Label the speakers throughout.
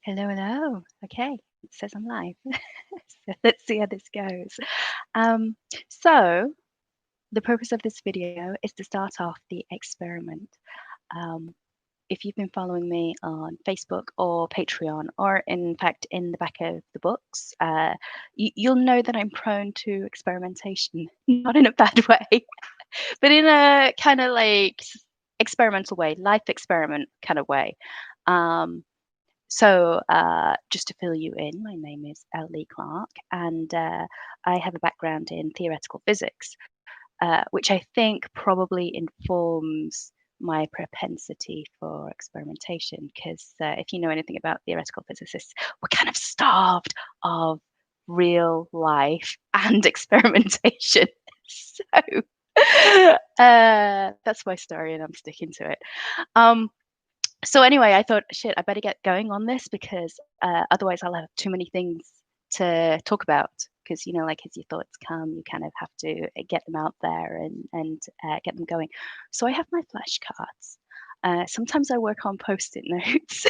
Speaker 1: Hello, hello. Okay, it says I'm live. So let's see how this goes. Um, so the purpose of this video is to start off the experiment. Um, if you've been following me on Facebook or Patreon, or in fact in the back of the books, you'll know that I'm prone to experimentation, not in a bad way, but in a kind of like experimental way, life experiment kind of way. Um, just to fill you in, my name is Ellie Clark, and I have a background in theoretical physics, which I think probably informs my propensity for experimentation. Because if you know anything about theoretical physicists, we're kind of starved of real life and experimentation. So that's my story, and I'm sticking to it. Um, so anyway, I thought, shit, I better get going on this because otherwise I'll have too many things to talk about. Because like as your thoughts come, you kind of have to get them out there and get them going. So I have my flashcards. Sometimes I work on post-it notes,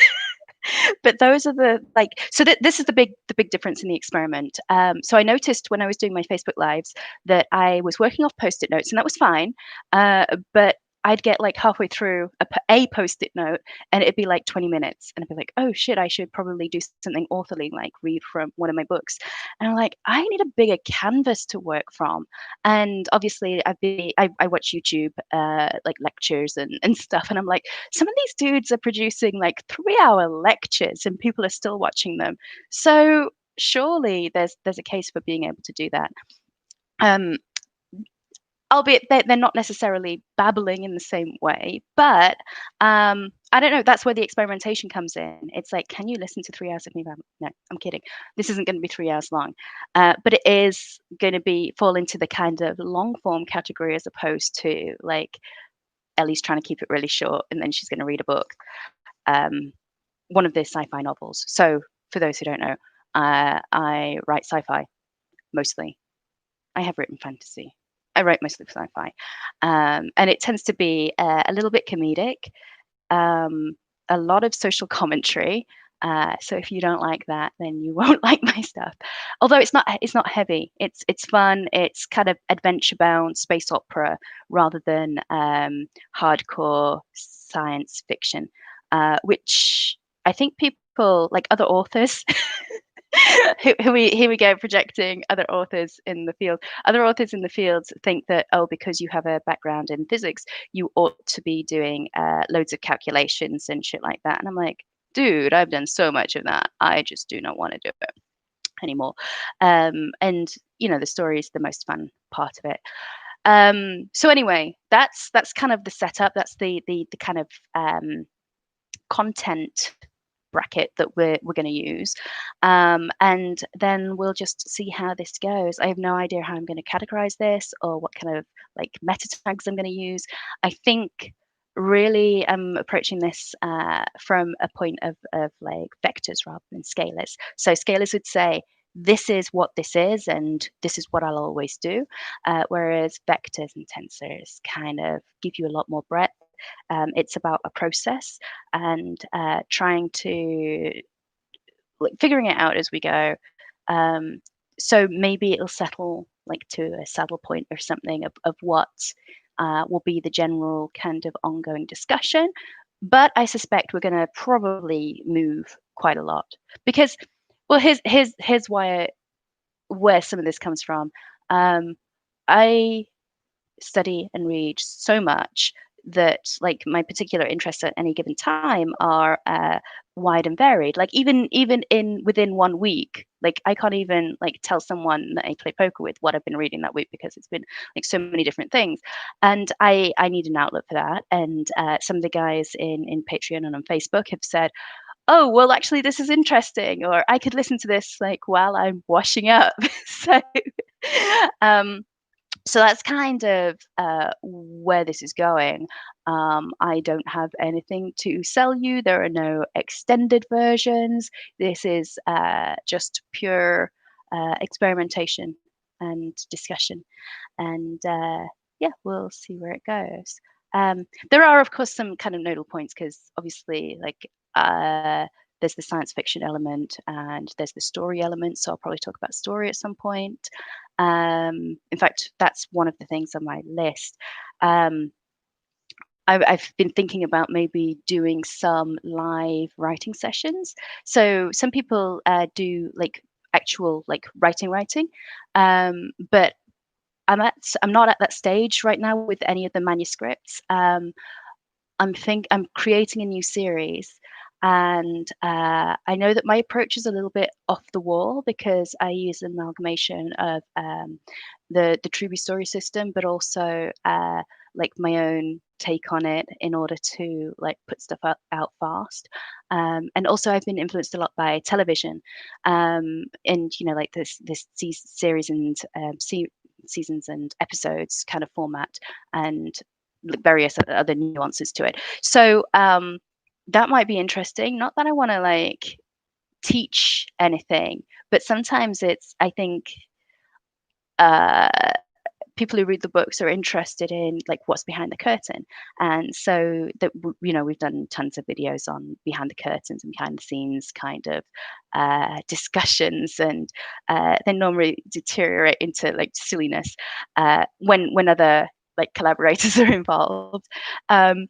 Speaker 1: but those are the like. So this is the big difference in the experiment. So I noticed when I was doing my Facebook lives that I was working off post-it notes, and that was fine. But I'd get like halfway through a post-it note and it'd be like 20 minutes. And I'd be like, oh shit, I should probably do something authorly, like read from one of my books. And I'm like, I need a bigger canvas to work from. And obviously, I watch YouTube, like lectures and stuff. And I'm like, some of these dudes are producing like 3-hour lectures and people are still watching them. So surely there's a case for being able to do that. Um, Albeit they're not necessarily babbling in the same way, but I don't know. That's where the experimentation comes in. It's like, can you listen to 3 hours of me babble? No, I'm kidding. This isn't going to be 3 hours long, but it is going to be fall into the kind of long form category as opposed to like Ellie's trying to keep it really short and then she's going to read a book, um, one of the sci-fi novels. So for those who don't know, I write sci-fi mostly. I have written fantasy. I write mostly for sci-fi, and it tends to be a little bit comedic, um, a lot of social commentary. So if you don't like that, then you won't like my stuff. Although it's not heavy. It's fun. It's kind of adventure bound space opera rather than hardcore science fiction, which I think people like other authors. Here we go projecting other authors in the field. Other authors in the field think that, oh, because you have a background in physics, you ought to be doing loads of calculations and shit like that. And I'm like, dude, I've done so much of that. I just do not want to do it anymore. And the story is the most fun part of it. So anyway, that's kind of the setup. That's the kind of content bracket that we're going to use, and then we'll just see how this goes. I have no idea how I'm going to categorize this or what kind of like meta tags I'm going to use. I think really I'm approaching this from a point of like vectors rather than scalars. So scalars would say this is what this is and this is what I'll always do, whereas vectors and tensors kind of give you a lot more breadth. It's about a process and trying to like figuring it out as we go. Um, so maybe it'll settle like to a saddle point or something of what will be the general kind of ongoing discussion. But I suspect we're going to probably move quite a lot because, well, here's where some of this comes from. I study and read so much that like my particular interests at any given time are wide and varied. Like even in within 1 week, like I can't even like tell someone that I play poker with what I've been reading that week because it's been like so many different things, and I need an outlet for that. And some of the guys in Patreon and on Facebook have said, oh well, actually this is interesting, or I could listen to this like while I'm washing up. So um so that's kind of where this is going. I don't have anything to sell you. There are no extended versions. This is just pure experimentation and discussion. And yeah, we'll see where it goes. There are, of course, some kind of nodal points because obviously, like, uh, there's the science fiction element and there's the story element. So I'll probably talk about story at some point. In fact, that's one of the things on my list. Um, I've been thinking about maybe doing some live writing sessions. So some people do like actual like writing, but I'm not at that stage right now with any of the manuscripts. I'm creating a new series, and I know that my approach is a little bit off the wall because I use an amalgamation of the Truby story system, but also like my own take on it in order to like put stuff out fast. And also, I've been influenced a lot by television, and like this series and seasons and episodes kind of format, and various other nuances to it. So that might be interesting. Not that I want to like teach anything, but sometimes I think uh, people who read the books are interested in like what's behind the curtain, and so that we've done tons of videos on behind the curtains and behind the scenes kind of discussions, and they normally deteriorate into like silliness when other like collaborators are involved. Um,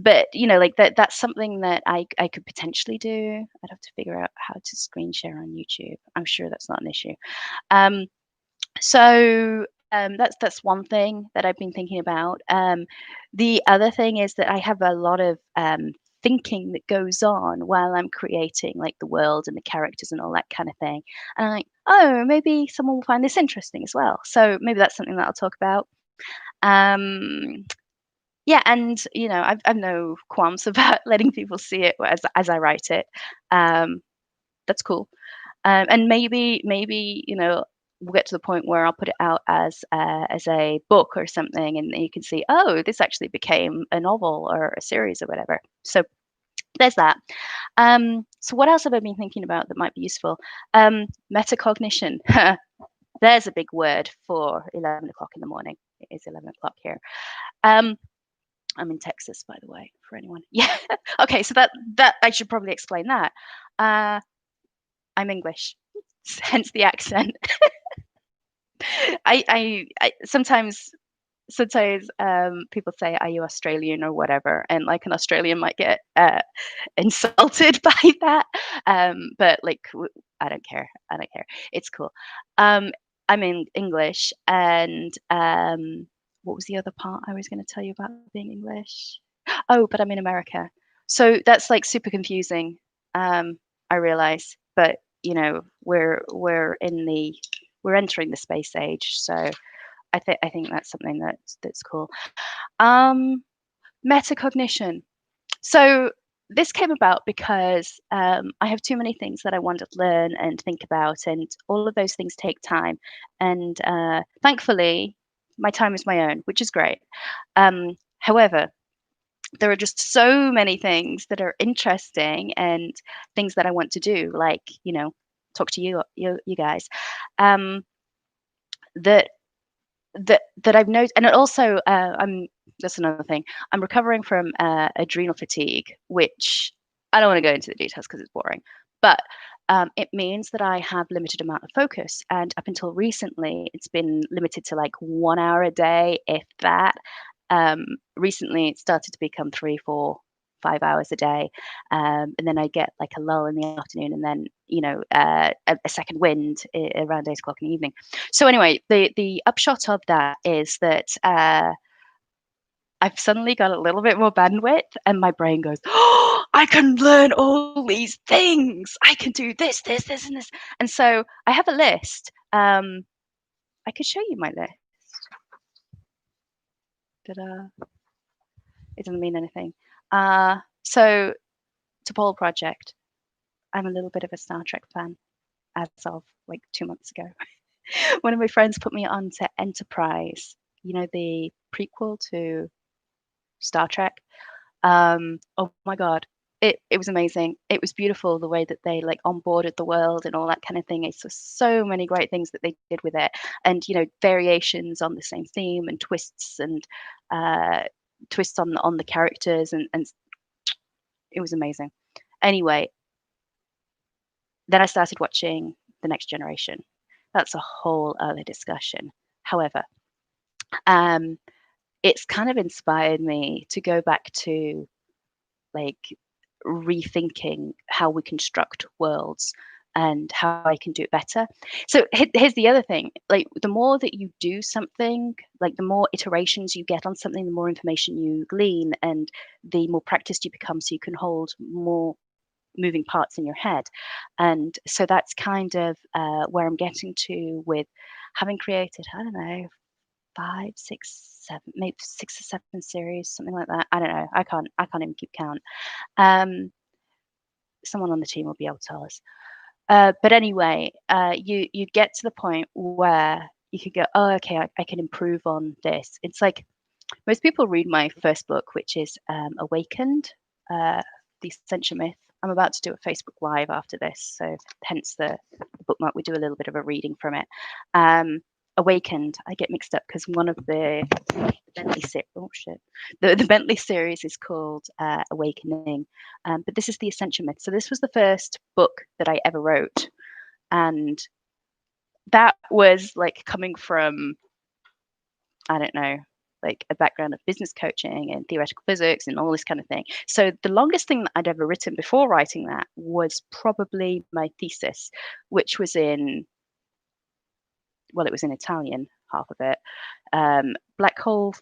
Speaker 1: but like that's something that I could potentially do. I'd have to figure out how to screen share on YouTube. I'm sure that's not an issue. Um, so that's one thing that I've been thinking about. The other thing is that I have a lot of thinking that goes on while I'm creating like the world and the characters and all that kind of thing. And I'm like, oh, maybe someone will find this interesting as well. So maybe that's something that I'll talk about. Um, yeah, and I've no qualms about letting people see it as I write it. Um, that's cool. And maybe we'll get to the point where I'll put it out as a book or something, and you can see, oh, this actually became a novel or a series or whatever. So there's that. So what else have I been thinking about that might be useful? Metacognition. There's a big word for 11 o'clock in the morning. It is 11 o'clock here. Um, I'm in Texas, by the way, for anyone. Yeah. Okay, so that I should probably explain that. Uh, I'm English, hence the accent. I sometimes people say, "Are you Australian?" or whatever, and like an Australian might get insulted by that. But like I don't care. I don't care. It's cool. Um, I'm in English, and what was the other part I was going to tell you about being English? Oh, but I'm in America, so that's like super confusing. I realize, but we're entering the space age, so I think that's something that's cool. Um, Metacognition. So this came about because I have too many things that I want to learn and think about, and all of those things take time. And thankfully, my time is my own, which is great. However, there are just so many things that are interesting and things that I want to do, like talk to you guys. Um, that that I've noticed, and it also I'm that's another thing. I'm recovering from adrenal fatigue, which I don't want to go into the details because it's boring, but it means that I have limited amount of focus, and up until recently, it's been limited to like 1 hour a day, if that. Recently, it started to become 3, 4, 5 hours a day, and then I get like a lull in the afternoon, and then a second wind around 8 o'clock in the evening. So anyway, the upshot of that is that I've suddenly got a little bit more bandwidth, and my brain goes, "Oh, I can learn all these things. I can do this, and this." And so I have a list. I could show you my list. Ta-da. It doesn't mean anything. So to Pole Project, I'm a little bit of a Star Trek fan as of like 2 months ago. One of my friends put me on to Enterprise, the prequel to Star Trek. Oh my God. It was amazing. It was beautiful the way that they like onboarded the world and all that kind of thing. It's so many great things that they did with it, and variations on the same theme and twists and twists on the characters, and it was amazing. Anyway, Then I started watching The Next Generation. That's a whole other discussion. However, um, it's kind of inspired me to go back to, like, rethinking how we construct worlds and how I can do it better. So here's the other thing, like, the more that you do something, like, the more iterations you get on something, the more information you glean, and the more practiced you become, so you can hold more moving parts in your head. And so that's kind of where I'm getting to with having created, I don't know, 5, 6, 7, maybe 6 or 7 series, something like that. I don't know. I can't even keep count. Um, someone on the team will be able to tell us. But anyway, you get to the point where you could go, oh, okay, I can improve on this. It's like most people read my first book, which is Awakened, uh, the Ascension Myth. I'm about to do a Facebook Live after this, so hence the bookmark. We do a little bit of a reading from it. Awakened, I get mixed up because one of the Bentley series, oh shit, the Bentley series is called Awakening, but this is the Ascension Myth. So this was the first book that I ever wrote, and that was like coming from, I don't know, like a background of business coaching and theoretical physics and all this kind of thing. So the longest thing that I'd ever written before writing that was probably my thesis, which was in, well, it was in Italian, half of it. Black hole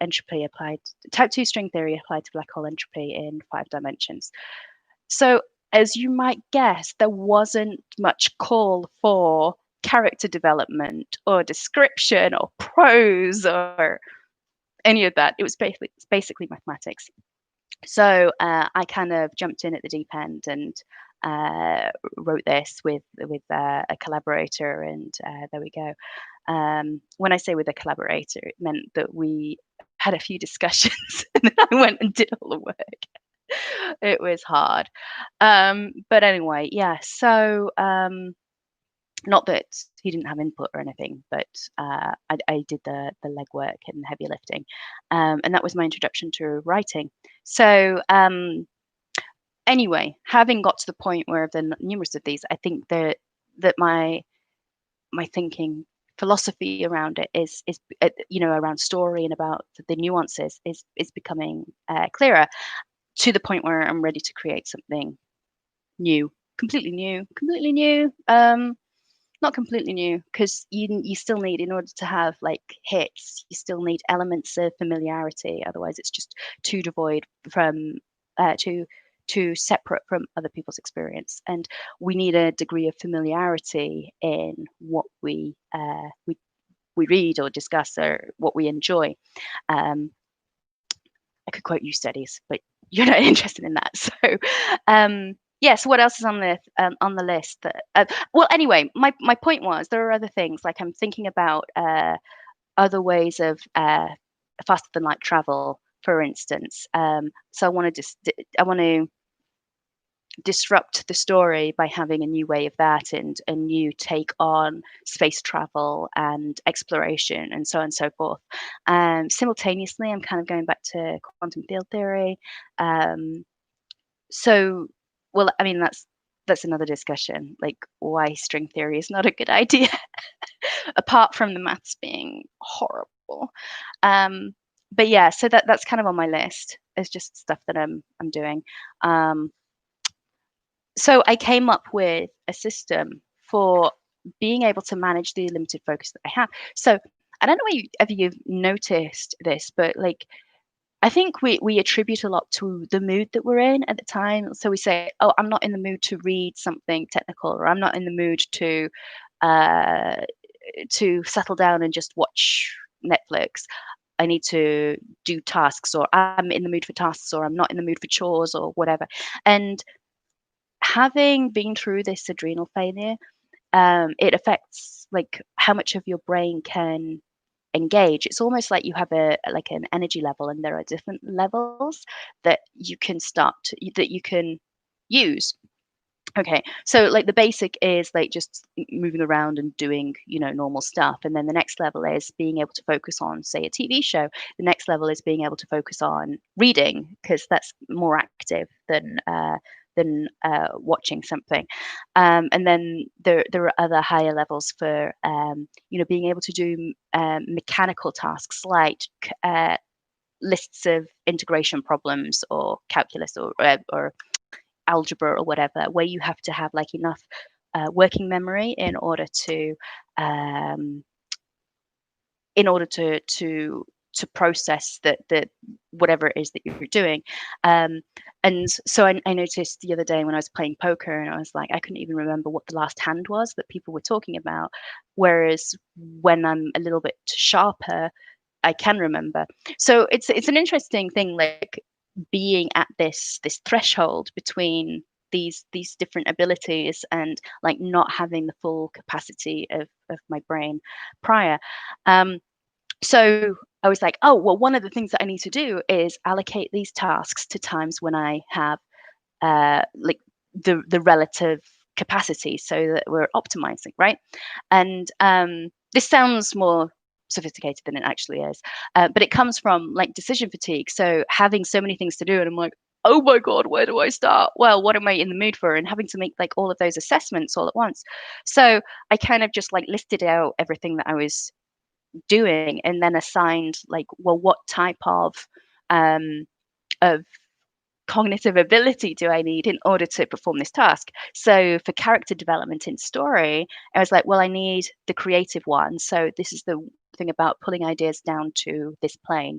Speaker 1: entropy applied, type two string theory applied to black hole entropy in 5 dimensions. So, as you might guess, there wasn't much call for character development or description or prose or any of that. It was basically mathematics. So I kind of jumped in at the deep end and wrote this with a collaborator, and there we go. When I say with a collaborator, it meant that we had a few discussions, and then I went and did all the work. It was hard, but anyway, yeah. So not that he didn't have input or anything, but I did the legwork and heavy lifting, and that was my introduction to writing. So anyway, having got to the point where I've done numerous of these, I think that my thinking philosophy around it is around story and about the nuances is becoming clearer, to the point where I'm ready to create something new, completely new. Not completely new, because you still need, in order to have like hits, you still need elements of familiarity. Otherwise, it's just too devoid from too separate from other people's experience. And we need a degree of familiarity in what we read or discuss, or what we enjoy. Um, I could quote you studies, but you're not interested in that. So, yeah. So what else is on the list? That well, anyway, my point was there are other things, like I'm thinking about other ways of faster than light travel, for instance. So I want to disrupt the story by having a new way of that, and a new take on space travel and exploration and so on and so forth. Simultaneously, I'm kind of going back to quantum field theory. Um, so, well, I mean, that's another discussion, like why string theory is not a good idea, apart from the maths being horrible. Um, but yeah, so that's kind of on my list. It's just stuff that I'm doing. Um, so I came up with a system for being able to manage the limited focus that I have. So I don't know whether you've noticed this, but like I think we attribute a lot to the mood that we're in at the time. So we say, "Oh, I'm not in the mood to read something technical," or "I'm not in the mood uh, to settle down and just watch Netflix. I need to do tasks," or "I'm in the mood for tasks," or "I'm not in the mood for chores," or whatever. And having been through this adrenal failure, it affects like how much of your brain can engage. It's almost like you have like an energy level, and there are different levels that that you can use. Okay, so like the basic is like just moving around and doing, normal stuff. And then the next level is being able to focus on, say, a TV show. The next level is being able to focus on reading, because that's more active than watching something. And then there are other higher levels for being able to do mechanical tasks like lists of integration problems or calculus or algebra or whatever, where you have to have like enough working memory um, in order to process the whatever it is that you're doing. Um, and so I noticed the other day when I was playing poker, and I was like, I couldn't even remember what the last hand was that people were talking about. Whereas when I'm a little bit sharper, I can remember. So it's an interesting thing, like being at this threshold between these different abilities and like not having the full capacity of my brain prior. Um, so I was like, oh well, one of the things that I need to do is allocate these tasks to times when I have like the relative capacity so that we're optimizing, right? And this sounds more sophisticated than it actually is, but it comes from like decision fatigue. So having so many things to do, and I'm like, oh my god, where do I start? Well, what am I in the mood for? And having to make like all of those assessments all at once. So I kind of just like listed out everything that I was doing and then assigned like, well, what type um, of cognitive ability do I need in order to perform this task? So for character development in story, I was like, well, I need the creative one. So this is the thing about pulling ideas down to this plane.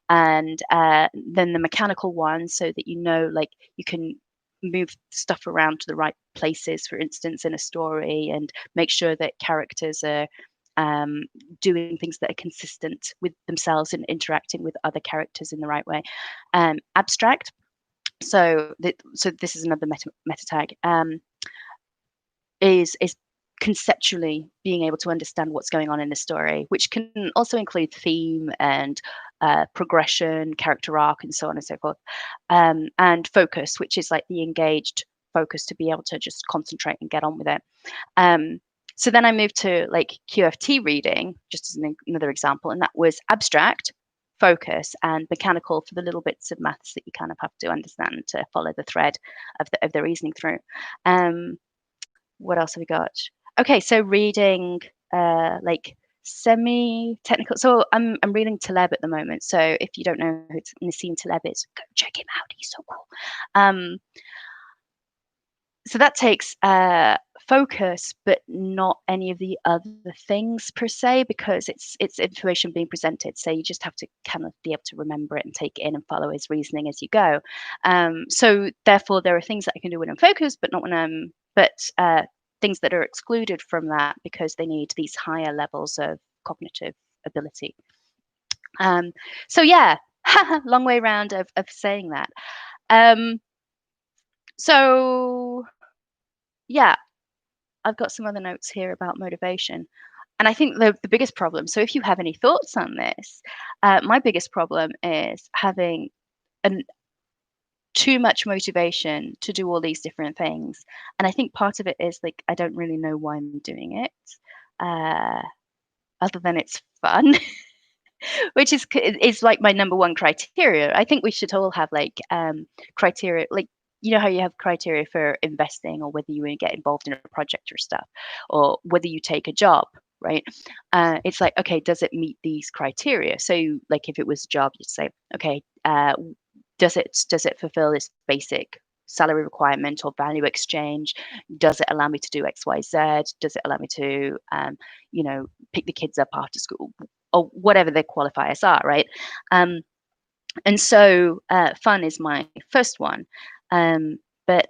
Speaker 1: And then the mechanical one, so that like you can move stuff around to the right places, for instance, in a story, and make sure that characters are um, doing things that are consistent with themselves and interacting with other characters in the right way. Abstract, so this is another meta tag, is conceptually being able to understand what's going on in the story, which can also include theme and progression, character arc, and so on and so forth. And focus, which is like the engaged focus to be able to just concentrate and get on with it. Um, so then I moved to like QFT reading, just as another example, and that was abstract, focus, and mechanical for the little bits of maths that you kind of have to understand to follow the thread of the reasoning through. What else have we got? Okay, so reading like semi-technical. So I'm reading Taleb at the moment. So if you don't know who Nassim Taleb is, go check him out. He's so cool. Um, so that takes focus, but not any of the other things per se, because it's information being presented. So you just have to kind of be able to remember it and take it in and follow his reasoning as you go. So therefore, there are things that I can do when I'm focused, but not when I'm things that are excluded from that because they need these higher levels of cognitive ability. So yeah, long way round of saying that. Um, so yeah, I've got some other notes here about motivation. And I think the biggest problem, so if you have any thoughts on this, my biggest problem is having an, too much motivation to do all these different things. And I think part of it is like, I don't really know why I'm doing it, uh, other than it's fun. Which is like my number one criteria. I think we should all have like criteria, like you know how you have criteria for investing or whether you want to get involved in a project or stuff, or whether you take a job, right? It's like, okay, does it meet these criteria? So like if it was a job, you'd say, okay, does it fulfill this basic salary requirement or value exchange? Does it allow me to do XYZ? Does it allow me to pick the kids up after school or whatever the qualifiers are, right? um, and so fun is my first one, but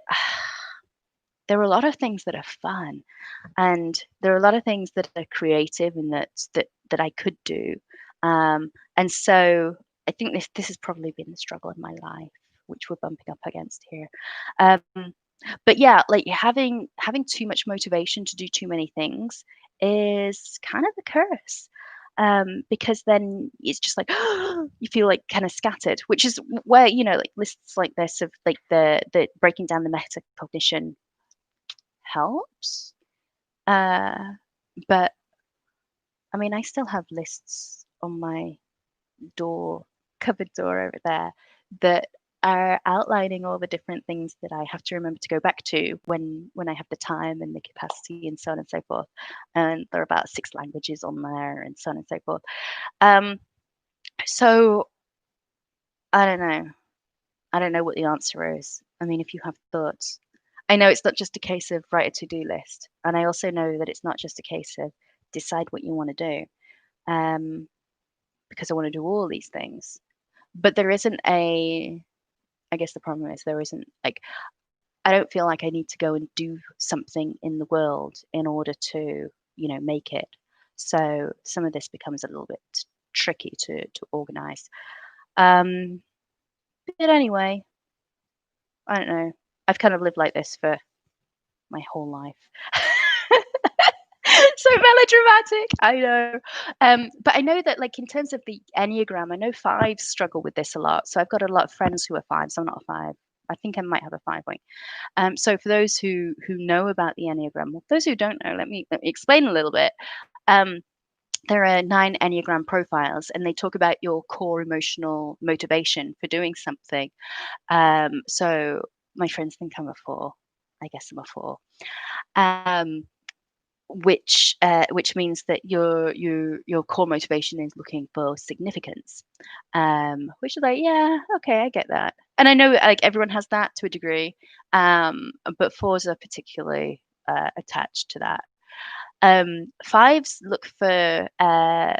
Speaker 1: there are a lot of things that are fun, and there are a lot of things that are creative and that I could do. And so I think this has probably been the struggle in my life, which we're bumping up against here. Um, but yeah, like having too much motivation to do too many things is kind of the curse. Because then it's just like you feel like kind of scattered, which is where like lists like this of like the breaking down the metacognition helps. Uh, but I mean, I still have lists on my door, cupboard door over there that are outlining all the different things that I have to remember to go back to when I have the time and the capacity and so on and so forth. And there are about 6 languages on there and so on and so forth. Um, so I don't know. I don't know what the answer is. I mean, if you have thoughts. I know it's not just a case of write a to-do list, and I also know that it's not just a case of decide what you want to do, um, because I want to do all these things. But there isn't a I guess the problem is there isn't like I don't feel like I need to go and do something in the world in order to, make it. So some of this becomes a little bit tricky to organize. Um, but anyway, I don't know. I've kind of lived like this for my whole life. So melodramatic, I know. But I know that, like, in terms of the Enneagram, I know fives struggle with this a lot. So I've got a lot of friends who are fives. I'm not a five. I think I might have a 5 point. So for those who know about the Enneagram, well, those who don't know, let me explain a little bit. Um, there are 9 Enneagram profiles, and they talk about your core emotional motivation for doing something. So my friends think I'm a 4. I guess I'm a 4. Um, which means that your core motivation is looking for significance, which is like, yeah, okay, I get that, and I know like everyone has that to a degree, but fours are particularly attached to that. Fives look for are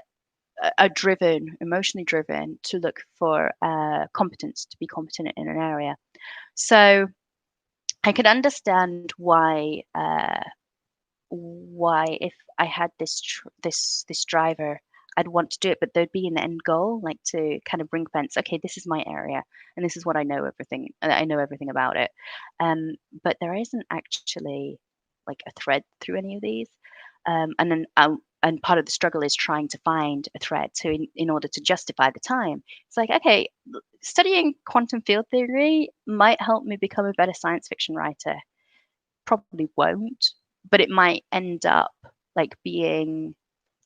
Speaker 1: driven, emotionally driven, to look for competence, to be competent in an area. So I could understand why if I had this driver, I'd want to do it, but there'd be an end goal, like to kind of ring fence. Okay, this is my area, and this is what I know everything. I know everything about it. But there isn't actually like a thread through any of these. And part of the struggle is trying to find a thread to in order to justify the time. It's like, okay, studying quantum field theory might help me become a better science fiction writer. Probably won't, but it might end up like being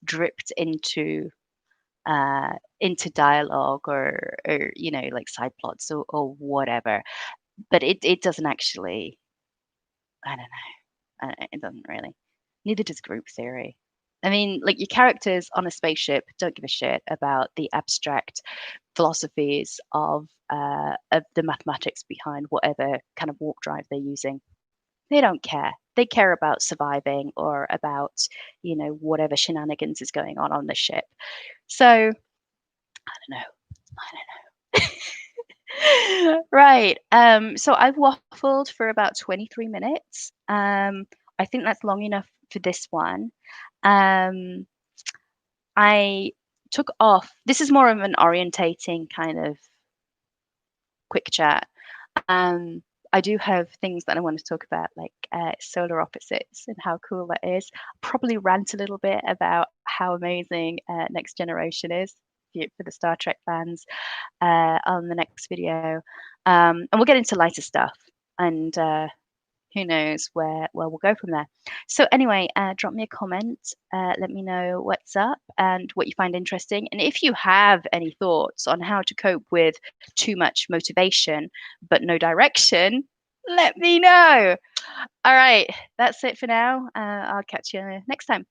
Speaker 1: dripped into dialogue or like side plots or whatever. But it doesn't actually. I don't know. It doesn't really. Neither does group theory. I mean, like your characters on a spaceship don't give a shit about the abstract philosophies of the mathematics behind whatever kind of warp drive they're using. They don't care. They care about surviving or about, whatever shenanigans is going on the ship. So, I don't know. I don't know. Right. So I've waffled for about 23 minutes. I think that's long enough for this one. Um, I took off. This is more of an orientating kind of quick chat. Um, I do have things that I want to talk about, like solar opposites and how cool that is. Probably rant a little bit about how amazing Next Generation is for the Star Trek fans on the next video. And we'll get into lighter stuff, and who knows where we'll go from there. So anyway, drop me a comment. Let me know what's up and what you find interesting. And if you have any thoughts on how to cope with too much motivation but no direction, let me know. All right, that's it for now. I'll catch you next time.